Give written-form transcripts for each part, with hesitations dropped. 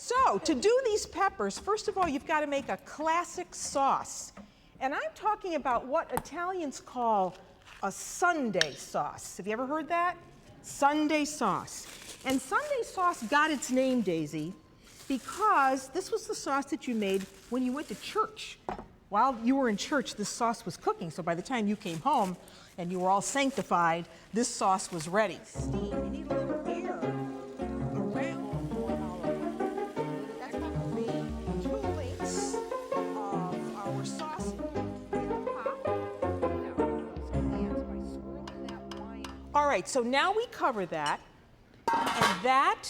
So to do these peppers, first of all, you've got to make a classic sauce. And I'm talking about what Italians call a Sunday sauce. Have you ever heard that? Sunday sauce. And Sunday sauce got its name, Daisy, because this was the sauce that you made when you went to church. While you were in church, this sauce was cooking. So by the time you came home and you were all sanctified, this sauce was ready. Steam, you need a little air around your olive. That's probably 2 lengths of our sauce in the pot. Now, some hands by swirling that wine. All right, so now we cover that, and that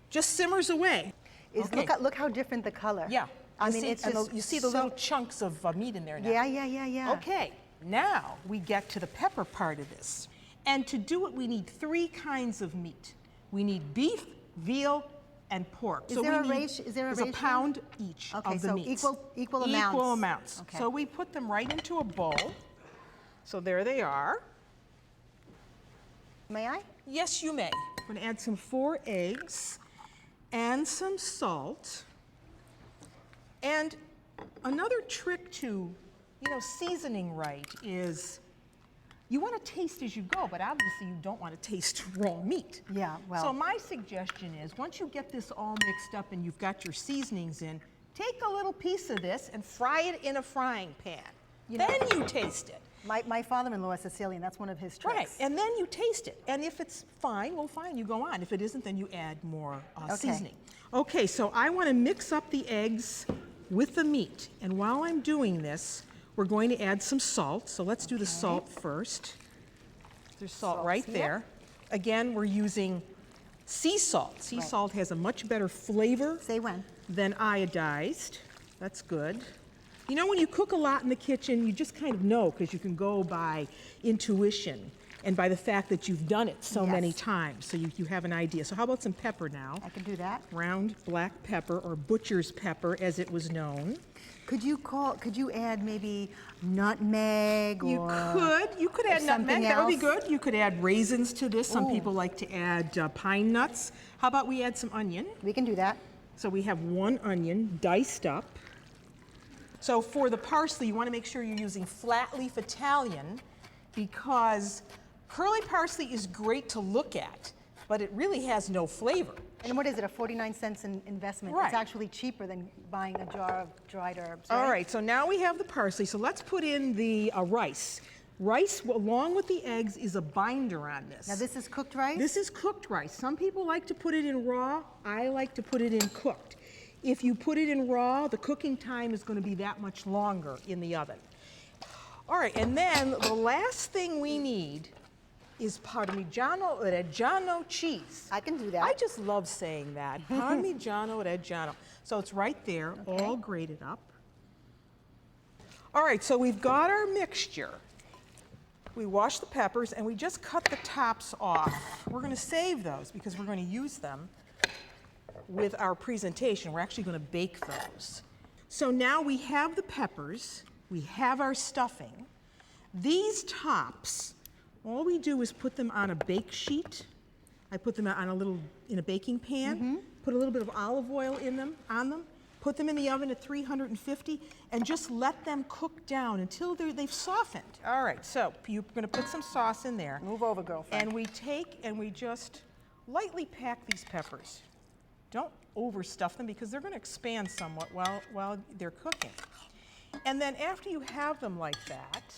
just simmers away. Okay. Look how different the color. Yeah. I mean, you see the little chunks of meat in there now. Yeah. Okay, now we get to the pepper part of this. And to do it, we need 3 kinds of meat. We need beef, veal, and pork. Is there a ratio? There's a pound each of the meats. Okay, so equal amounts. Equal amounts. Okay. So we put them right into a bowl. So there they are. May I? Yes, you may. I'm going to add some 4 eggs and some salt. And another trick to, seasoning right is you want to taste as you go, but obviously you don't want to taste raw meat. Yeah, well. So my suggestion is once you get this all mixed up and you've got your seasonings in, take a little piece of this and fry it in a frying pan. Then you taste it. My father-in-law is Sicilian. That's one of his tricks. Right, and then you taste it. And if it's fine, well, fine, you go on. If it isn't, then you add more seasoning. Okay, so I want to mix up the eggs with the meat. And while I'm doing this, we're going to add some salt. So let's do the salt first. There's salt right there. Again, we're using sea salt. Sea salt has a much better flavor than iodized. That's good. You know, when you cook a lot in the kitchen, you just kind of know because you can go by intuition and by the fact that you've done it so many times. So you have an idea. So how about some pepper now? I can do that. Ground black pepper, or butcher's pepper as it was known. Could you add maybe nutmeg or You could add nutmeg. That would be good. You could add raisins to this. Some people like to add pine nuts. How about we add some onion? We can do that. So we have 1 onion diced up. So for the parsley, you want to make sure you're using flat leaf Italian because curly parsley is great to look at, but it really has no flavor. And what is it, a 49-cent investment? Right. It's actually cheaper than buying a jar of dried herbs, right? All right, so now we have the parsley. So let's put in the rice. Rice, along with the eggs, is a binder on this. Now this is cooked rice? This is cooked rice. Some people like to put it in raw. I like to put it in cooked. If you put it in raw, the cooking time is going to be that much longer in the oven. All right, and then the last thing we need is Parmigiano Reggiano cheese. I can do that. I just love saying that, Parmigiano Reggiano. So it's right there, all grated up. All right, so we've got our mixture. We wash the peppers and we just cut the tops off. We're going to save those because we're going to use them with our presentation. We're actually going to bake those. So now we have the peppers, we have our stuffing. These tops, all we do is put them on a bake sheet. I put them on in a baking pan, put a little bit of olive oil on them, put them in the oven at 350, and just let them cook down until they've softened. All right, so you're going to put some sauce in there. Move over, girlfriend. And we take and we just lightly pack these peppers. Don't overstuff them because they're going to expand somewhat while they're cooking. And then after you have them like that,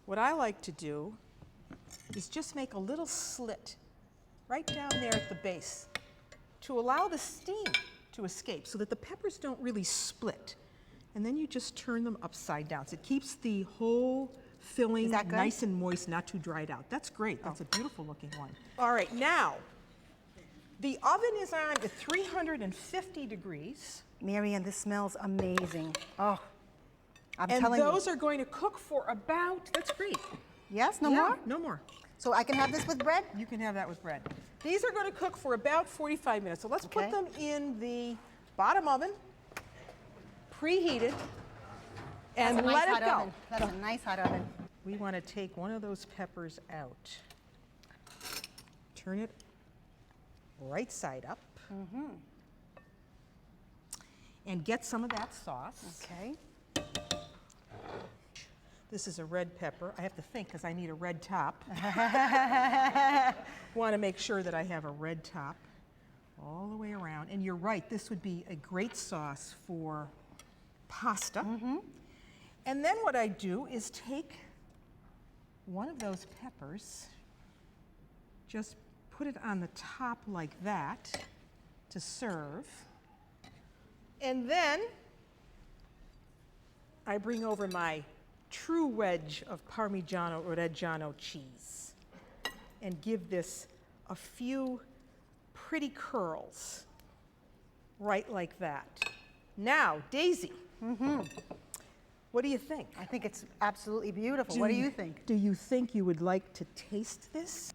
what I like to do is just make a little slit right down there at the base to allow the steam to escape so that the peppers don't really split. And then you just turn them upside down. So it keeps the whole filling nice and moist, not too dried out. That's great. That's a beautiful looking one. All right, now, the oven is on at 350 degrees. Marianne, this smells amazing. Oh, I'm telling you. And those are going to cook for about, that's great. Yes, no more? No more. So I can have this with bread? You can have that with bread. These are going to cook for about 45 minutes. So let's put them in the bottom oven, preheated, and let it go. That's a nice hot oven. We want to take one of those peppers out. Turn it right side up. and get some of that sauce. Okay. This is a red pepper. I have to think because I need a red top. Want to make sure that I have a red top all the way around. And you're right, this would be a great sauce for pasta. And then what I do is take one of those peppers, just put it on the top like that to serve. And then I bring over my true wedge of Parmigiano Reggiano cheese and give this a few pretty curls, right like that. Now, Daisy, what do you think? I think it's absolutely beautiful. What do you think? Do you think you would like to taste this?